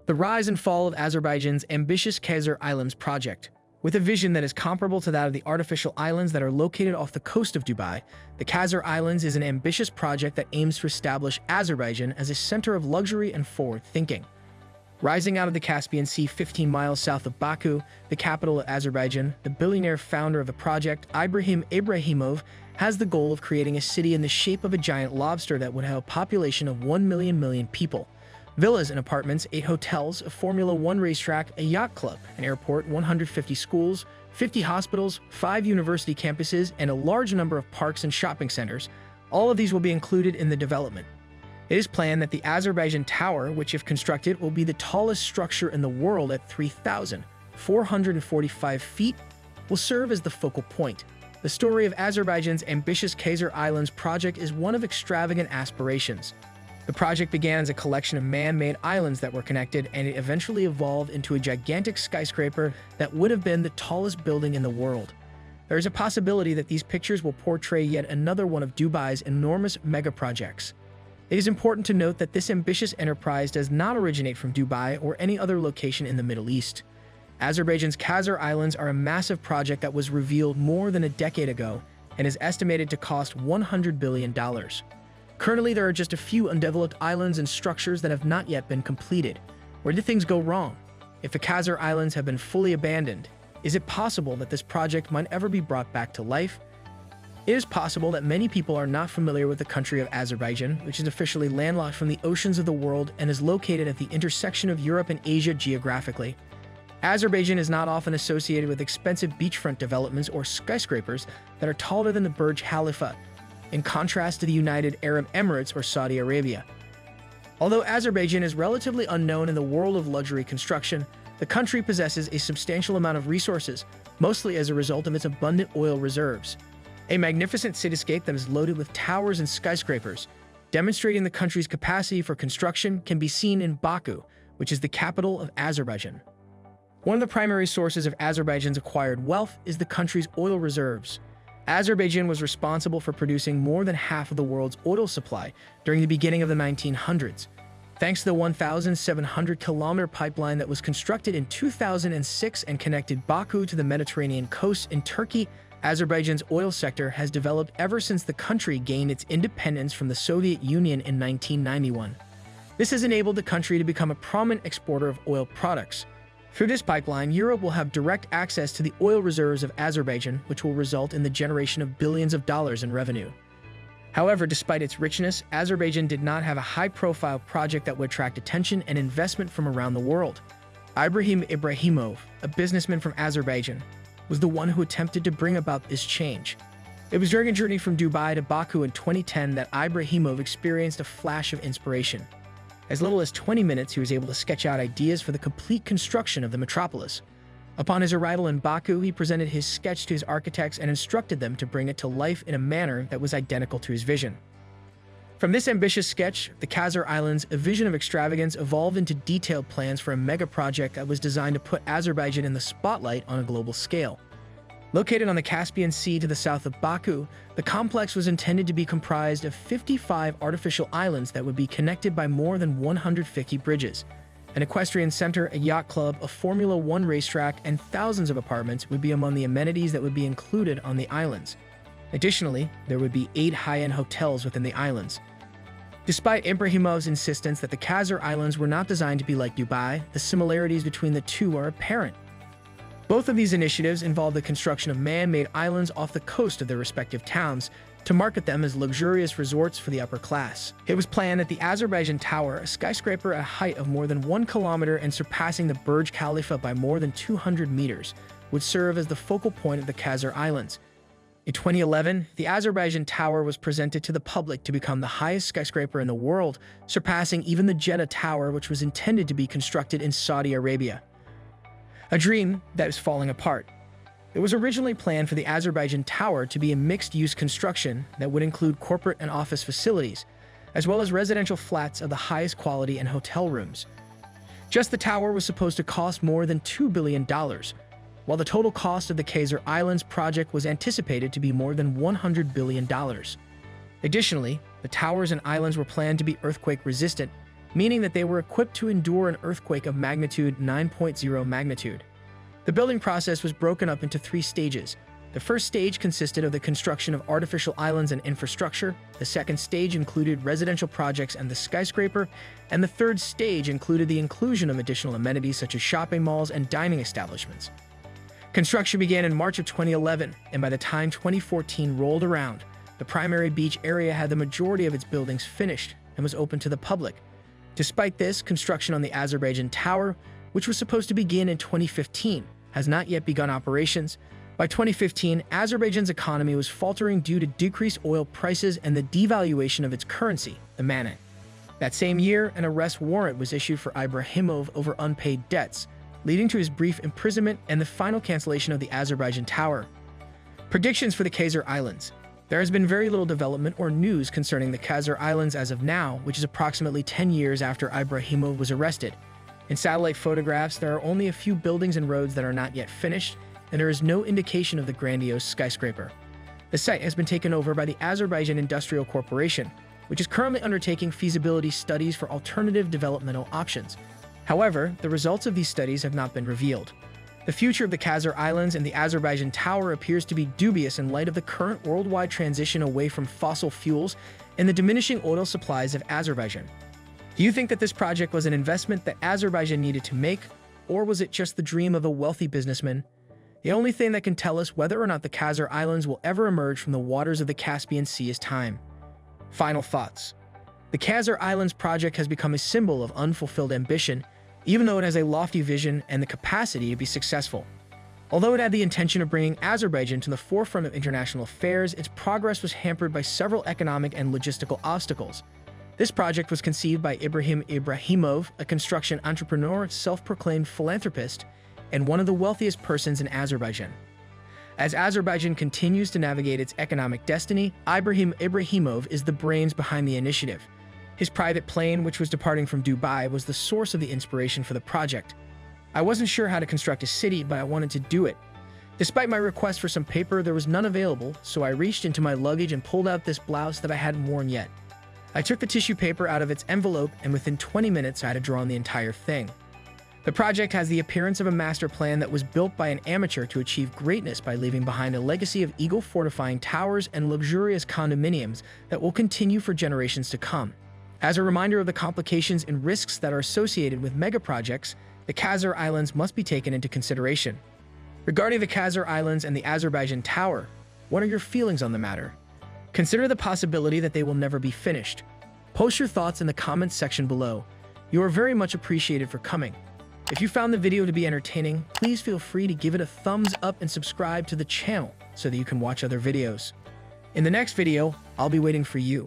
The rise and fall of Azerbaijan's ambitious Khazar Islands project. With a vision that is comparable to that of the artificial islands that are located off the coast of Dubai, the Khazar Islands is an ambitious project that aims to establish Azerbaijan as a center of luxury and forward thinking. Rising out of the Caspian Sea 15 miles south of Baku, the capital of Azerbaijan, the billionaire founder of the project, Ibrahim Ibrahimov, has the goal of creating a city in the shape of a giant lobster that would have a population of 1 million people. Villas and apartments, 8 hotels, a Formula One racetrack, a yacht club, an airport, 150 schools, 50 hospitals, 5 university campuses, and a large number of parks and shopping centers. All of these will be included in the development. It is planned that the Azerbaijan Tower, which if constructed will be the tallest structure in the world at 3,445 feet, will serve as the focal point. The story of Azerbaijan's ambitious Khazar Islands project is one of extravagant aspirations. The project began as a collection of man-made islands that were connected, and it eventually evolved into a gigantic skyscraper that would have been the tallest building in the world. There is a possibility that these pictures will portray yet another one of Dubai's enormous mega-projects. It is important to note that this ambitious enterprise does not originate from Dubai or any other location in the Middle East. Azerbaijan's Khazar Islands are a massive project that was revealed more than a decade ago and is estimated to cost $100 billion. Currently, there are just a few undeveloped islands and structures that have not yet been completed. Where did things go wrong? If the Khazar Islands have been fully abandoned, is it possible that this project might ever be brought back to life? It is possible that many people are not familiar with the country of Azerbaijan, which is officially landlocked from the oceans of the world and is located at the intersection of Europe and Asia geographically. Azerbaijan is not often associated with expensive beachfront developments or skyscrapers that are taller than the Burj Khalifa, in contrast to the United Arab Emirates or Saudi Arabia. Although Azerbaijan is relatively unknown in the world of luxury construction, the country possesses a substantial amount of resources, mostly as a result of its abundant oil reserves. A magnificent cityscape that is loaded with towers and skyscrapers, demonstrating the country's capacity for construction, can be seen in Baku, which is the capital of Azerbaijan. One of the primary sources of Azerbaijan's acquired wealth is the country's oil reserves. Azerbaijan was responsible for producing more than half of the world's oil supply during the beginning of the 1900s. Thanks to the 1,700-kilometer pipeline that was constructed in 2006 and connected Baku to the Mediterranean coast in Turkey, Azerbaijan's oil sector has developed ever since the country gained its independence from the Soviet Union in 1991. This has enabled the country to become a prominent exporter of oil products. Through this pipeline, Europe will have direct access to the oil reserves of Azerbaijan, which will result in the generation of billions of dollars in revenue. However, despite its richness, Azerbaijan did not have a high-profile project that would attract attention and investment from around the world. Ibrahim Ibrahimov, a businessman from Azerbaijan, was the one who attempted to bring about this change. It was during a journey from Dubai to Baku in 2010 that Ibrahimov experienced a flash of inspiration. As little as 20 minutes, he was able to sketch out ideas for the complete construction of the metropolis. Upon his arrival in Baku, he presented his sketch to his architects and instructed them to bring it to life in a manner that was identical to his vision. From this ambitious sketch, the Khazar Islands, a vision of extravagance, evolved into detailed plans for a mega-project that was designed to put Azerbaijan in the spotlight on a global scale. Located on the Caspian Sea to the south of Baku, the complex was intended to be comprised of 55 artificial islands that would be connected by more than 150 bridges. An equestrian center, a yacht club, a Formula One racetrack, and thousands of apartments would be among the amenities that would be included on the islands. Additionally, there would be 8 high-end hotels within the islands. Despite Ibrahimov's insistence that the Khazar Islands were not designed to be like Dubai, the similarities between the two are apparent. Both of these initiatives involve the construction of man-made islands off the coast of their respective towns to market them as luxurious resorts for the upper class. It was planned that the Azerbaijan Tower, a skyscraper at a height of more than 1 kilometer and surpassing the Burj Khalifa by more than 200 meters, would serve as the focal point of the Khazar Islands. In 2011, the Azerbaijan Tower was presented to the public to become the highest skyscraper in the world, surpassing even the Jeddah Tower, which was intended to be constructed in Saudi Arabia. A dream that is falling apart. It was originally planned for the Azerbaijan Tower to be a mixed-use construction that would include corporate and office facilities, as well as residential flats of the highest quality and hotel rooms. Just the tower was supposed to cost more than $2 billion, while the total cost of the Khazar Islands project was anticipated to be more than $100 billion. Additionally, the towers and islands were planned to be earthquake-resistant, meaning that they were equipped to endure an earthquake of magnitude 9.0 magnitude. The building process was broken up into 3 stages. The first stage consisted of the construction of artificial islands and infrastructure, the second stage included residential projects and the skyscraper, and the third stage included the inclusion of additional amenities such as shopping malls and dining establishments. Construction began in March of 2011, and by the time 2014 rolled around, the primary beach area had the majority of its buildings finished and was open to the public. Despite this, construction on the Azerbaijan Tower, which was supposed to begin in 2015, has not yet begun operations. By 2015, Azerbaijan's economy was faltering due to decreased oil prices and the devaluation of its currency, the manat. That same year, an arrest warrant was issued for Ibrahimov over unpaid debts, leading to his brief imprisonment and the final cancellation of the Azerbaijan Tower. Predictions for the Khazar Islands. There has been very little development or news concerning the Khazar Islands as of now, which is approximately 10 years after Ibrahimov was arrested. In satellite photographs, there are only a few buildings and roads that are not yet finished, and there is no indication of the grandiose skyscraper. The site has been taken over by the Azerbaijan Industrial Corporation, which is currently undertaking feasibility studies for alternative developmental options. However, the results of these studies have not been revealed. The future of the Khazar Islands and the Azerbaijan Tower appears to be dubious in light of the current worldwide transition away from fossil fuels and the diminishing oil supplies of Azerbaijan. Do you think that this project was an investment that Azerbaijan needed to make, or was it just the dream of a wealthy businessman? The only thing that can tell us whether or not the Khazar Islands will ever emerge from the waters of the Caspian Sea is time. Final thoughts. The Khazar Islands project has become a symbol of unfulfilled ambition, even though it has a lofty vision and the capacity to be successful. Although it had the intention of bringing Azerbaijan to the forefront of international affairs, its progress was hampered by several economic and logistical obstacles. This project was conceived by Ibrahim Ibrahimov, a construction entrepreneur, self-proclaimed philanthropist, and one of the wealthiest persons in Azerbaijan. As Azerbaijan continues to navigate its economic destiny, Ibrahim Ibrahimov is the brains behind the initiative. His private plane, which was departing from Dubai, was the source of the inspiration for the project. I wasn't sure how to construct a city, but I wanted to do it. Despite my request for some paper, there was none available, so I reached into my luggage and pulled out this blouse that I hadn't worn yet. I took the tissue paper out of its envelope, and within 20 minutes I had drawn the entire thing. The project has the appearance of a master plan that was built by an amateur to achieve greatness by leaving behind a legacy of eagle-fortifying towers and luxurious condominiums that will continue for generations to come. As a reminder of the complications and risks that are associated with mega-projects, the Khazar Islands must be taken into consideration. Regarding the Khazar Islands and the Azerbaijan Tower, what are your feelings on the matter? Consider the possibility that they will never be finished. Post your thoughts in the comments section below. You are very much appreciated for coming. If you found the video to be entertaining, please feel free to give it a thumbs up and subscribe to the channel so that you can watch other videos. In the next video, I'll be waiting for you.